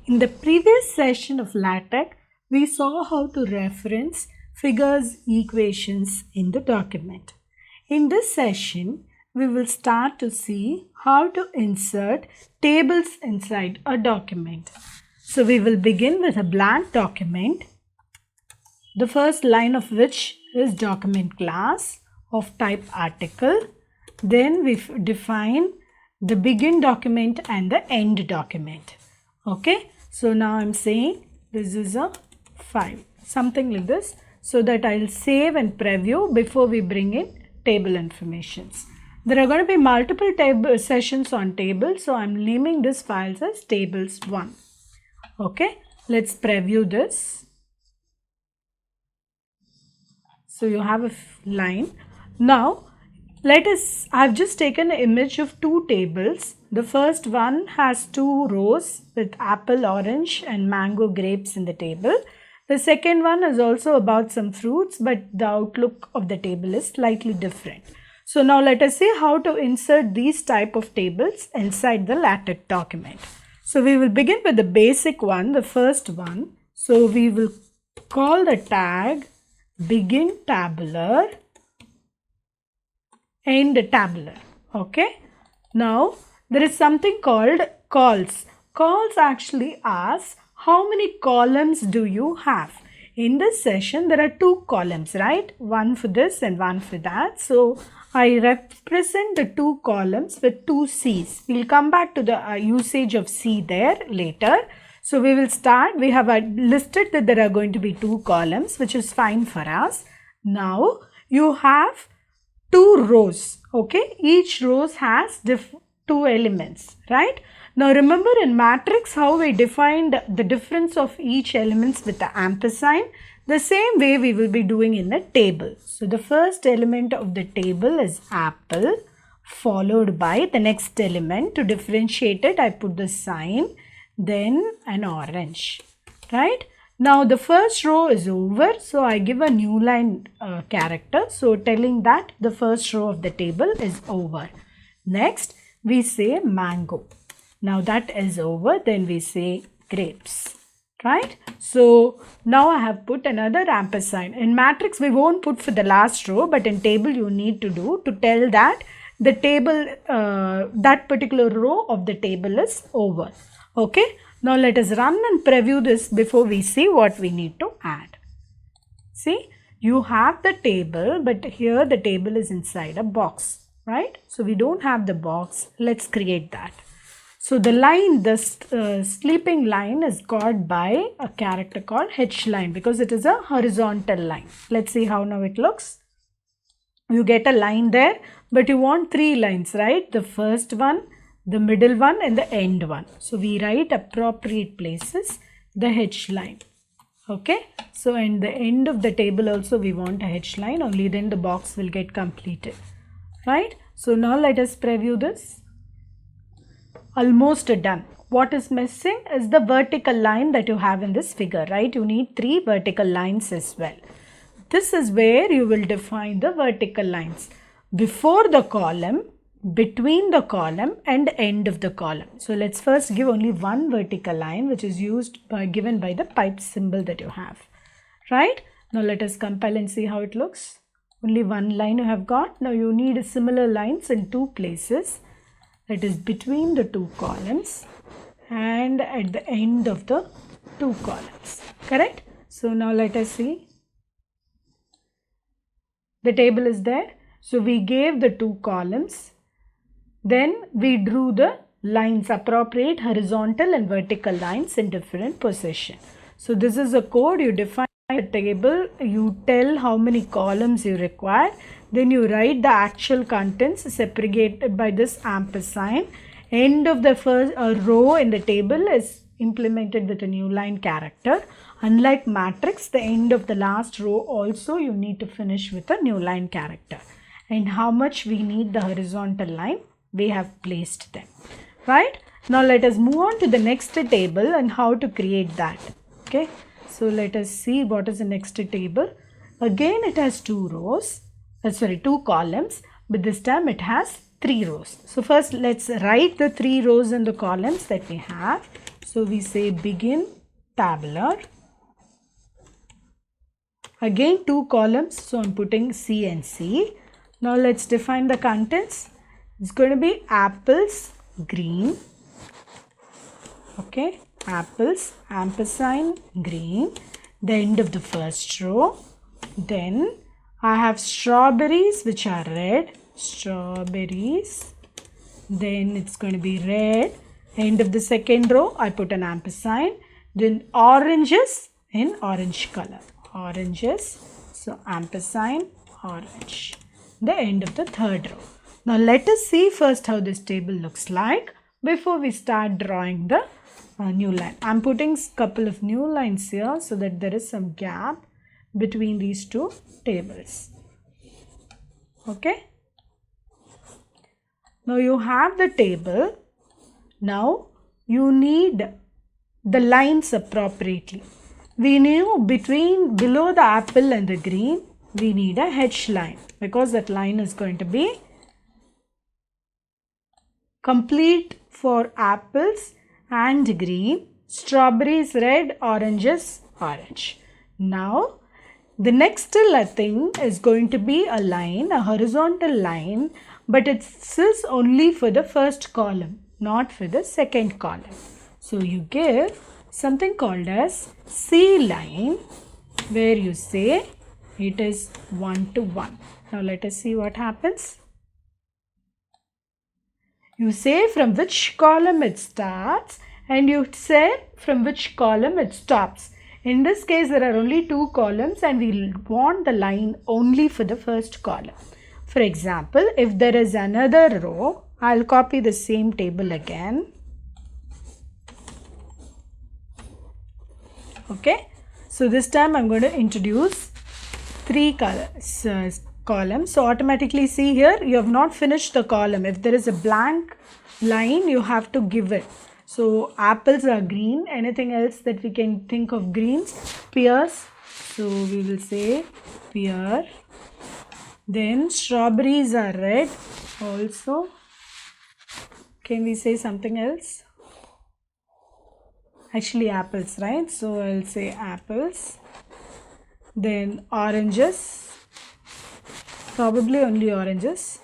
In the previous session of LaTeX, we saw how to reference figures, equations in the document. In this session, we will start to see how to insert tables inside a document. So we will begin with a blank document, the first line of which is document class of type article. Then we define the begin document and the end document. Okay, so now I'm saying this is a file, something like this, so that I'll save and preview before we bring in table informations. There are going to be multiple table sessions on tables, so I'm naming this file as tables1. Okay, let's preview this. So you have a line. Now I've just taken an image of two tables. The first one has two rows with apple, orange and mango grapes in the table. The second one is also about some fruits, but the outlook of the table is slightly different. So now let us see how to insert these type of tables inside the LaTeX document. So we will begin with the basic one, the first one. So we will call the tag begin tabular, end tabular. Okay. Now there is something called calls. Calls actually ask how many columns do you have. In this session there are two columns, right? One for this and one for that. So I represent the two columns with two C's. We'll come back to the usage of C there later. So we will start. We have listed that there are going to be two columns, which is fine for us. Now you have two rows. Okay, each row has two elements, right? Now remember in matrix how we defined the difference of each elements with the ampersand. The same way we will be doing in a table. So the first element of the table is apple, followed by the next element. To differentiate it, I put the sign, then an orange, right? Now the first row is over, so I give a new line character, so telling that the first row of the table is over. Next we say mango. Now that is over, then we say grapes, right? So now I have put another ampersand. In matrix we won't put for the last row, but in table you need to do to tell that the table, that particular row of the table is over. Okay. Now let us run and preview this before we see what we need to add. See, you have the table, but here the table is inside a box, right? So we don't have the box. Let's create that. So the line, the sleeping line is called by a character called H line because it is a horizontal line. Let's see how now it looks. You get a line there, but you want three lines, right? The first one, the middle one and the end one. So we write appropriate places the H line. Okay. So in the end of the table also we want a H line, only then the box will get completed. Right. So now let us preview this. Almost done. What is missing is the vertical line that you have in this figure, right? You need three vertical lines as well. This is where you will define the vertical lines before the column, between the column and end of the column. So let's first give only one vertical line, which is given by the pipe symbol that you have, right? Now let us compile and see how it looks. Only one line you have got. Now you need similar lines in two places, that is between the two columns and at the end of the two columns, correct? So now let us see. The table is there. So we gave the two columns. Then we drew the lines, appropriate horizontal and vertical lines in different position. So this is a code. You define the table, you tell how many columns you require, then you write the actual contents separated by this ampersand. End of the first row in the table is implemented with a new line character. Unlike matrix, the end of the last row also you need to finish with a new line character. And how much we need the horizontal line, we have placed them, right? Now let us move on to the next table and how to create that. Okay, so let us see what is the next table. Again it has two columns, but this time it has three rows. So first let's write the three rows and the columns that we have. So we say begin tabular. Again 2 columns, so I'm putting C and C. Now let's define the contents. It's going to be apples green. Okay, apples ampersand green, the end of the first row. Then I have strawberries which are red, strawberries. Then it's going to be red, end of the second row I put an ampersand. Then oranges in orange color, oranges, so ampersand orange, the end of the third row. Now let us see first how this table looks like before we start drawing the new line. I'm putting a couple of new lines here so that there is some gap between these two tables. Okay. Now you have the table. Now you need the lines appropriately. We knew below the apple and the green, we need a H line because that line is going to be complete for apples and green, strawberries red, oranges orange. Now the next thing is going to be a line, a horizontal line, but it is only for the first column, not for the second column. So you give something called as C line, where you say it is 1 to 1. Now let us see what happens. You say from which column it starts and you say from which column it stops. In this case, there are only 2 columns and we want the line only for the first column. For example, if there is another row, I'll copy the same table again. Okay, so this time I'm going to introduce 3 columns. So automatically see here, you have not finished the column. If there is a blank line, you have to give it. So apples are green. Anything else that we can think of greens? Pears. So we will say pear. Then strawberries are red also. Can we say something else? Actually apples, right? So I'll say apples. Then oranges. Probably only oranges.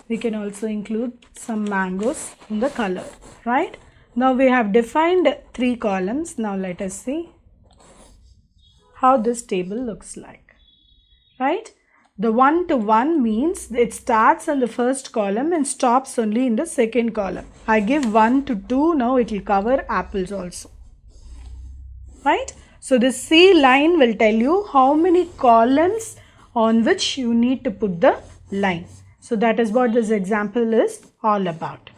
We can also include some mangoes in the color, right? Now we have defined 3 columns. Now let us see how this table looks like, right? The 1 to 1 means it starts on the first column and stops only in the second column. I give 1 to 2, now it will cover apples also, right? So the C line will tell you how many columns on which you need to put the line. So that is what this example is all about.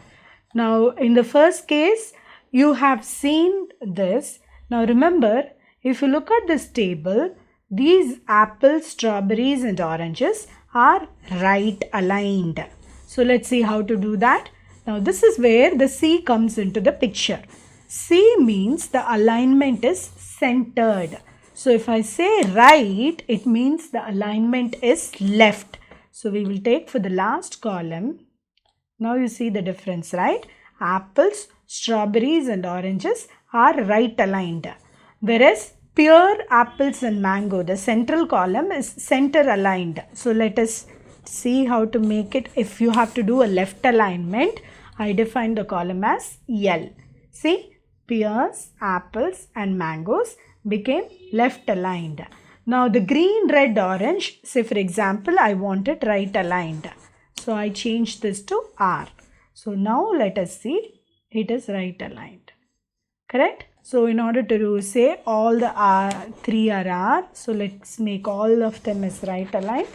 Now in the first case, you have seen this. Now remember, if you look at this table, these apples, strawberries and oranges are right aligned. So let's see how to do that. Now this is where the C comes into the picture. C means the alignment is centered. So if I say right, it means the alignment is left. So we will take for the last column. Now you see the difference, right? Apples, strawberries and oranges are right aligned. Whereas pear, apples and mango, the central column is center aligned. So let us see how to make it. If you have to do a left alignment, I define the column as L. See, pears, apples and mangoes became left aligned. Now the green, red, orange, say for example, I want it right aligned. So I change this to R. So now let us see, it is right aligned. Correct? So in order to say all the 3 are R, so let's make all of them as right aligned.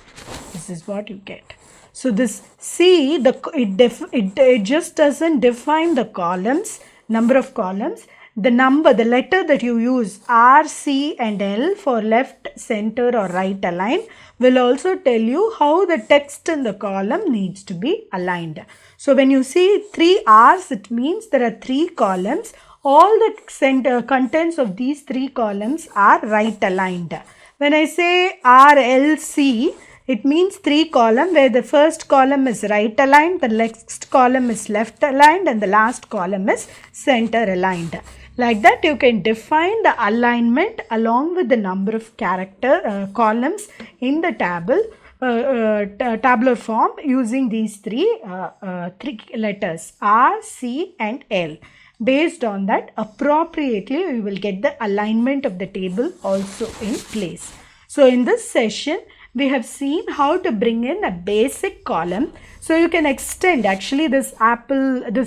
This is what you get. So this C, it just doesn't define the columns, number of columns. The letter that you use R, C and L for left, center or right align will also tell you how the text in the column needs to be aligned. So when you see 3 R's, it means there are 3 columns. All the contents of these 3 columns are right aligned. When I say R, L, C, It means 3 column where the first column is right aligned, the next column is left aligned, and the last column is center aligned. Like that, you can define the alignment along with the number of columns in the tabular form using these three letters R, C, and L. Based on that, appropriately we will get the alignment of the table also in place. So in this session, we have seen how to bring in a basic column. So you can extend actually this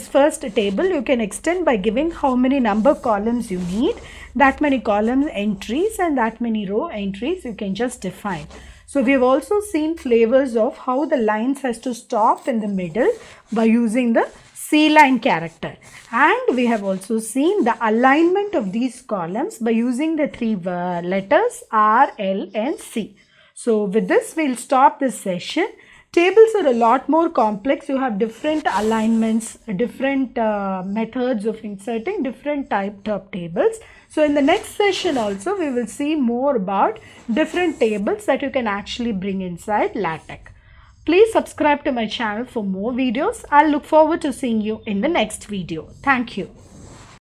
first table you can extend by giving how many number columns you need, that many column entries and that many row entries you can just define. So we have also seen flavors of how the lines has to stop in the middle by using the C-line character, and we have also seen the alignment of these columns by using the three letters R, L, and C. So with this we'll stop this session. Tables are a lot more complex. You have different alignments, different methods of inserting different type of tables. So in the next session also we will see more about different tables that you can actually bring inside LaTeX. Please subscribe to my channel for more videos. I'll look forward to seeing you in the next video. Thank you.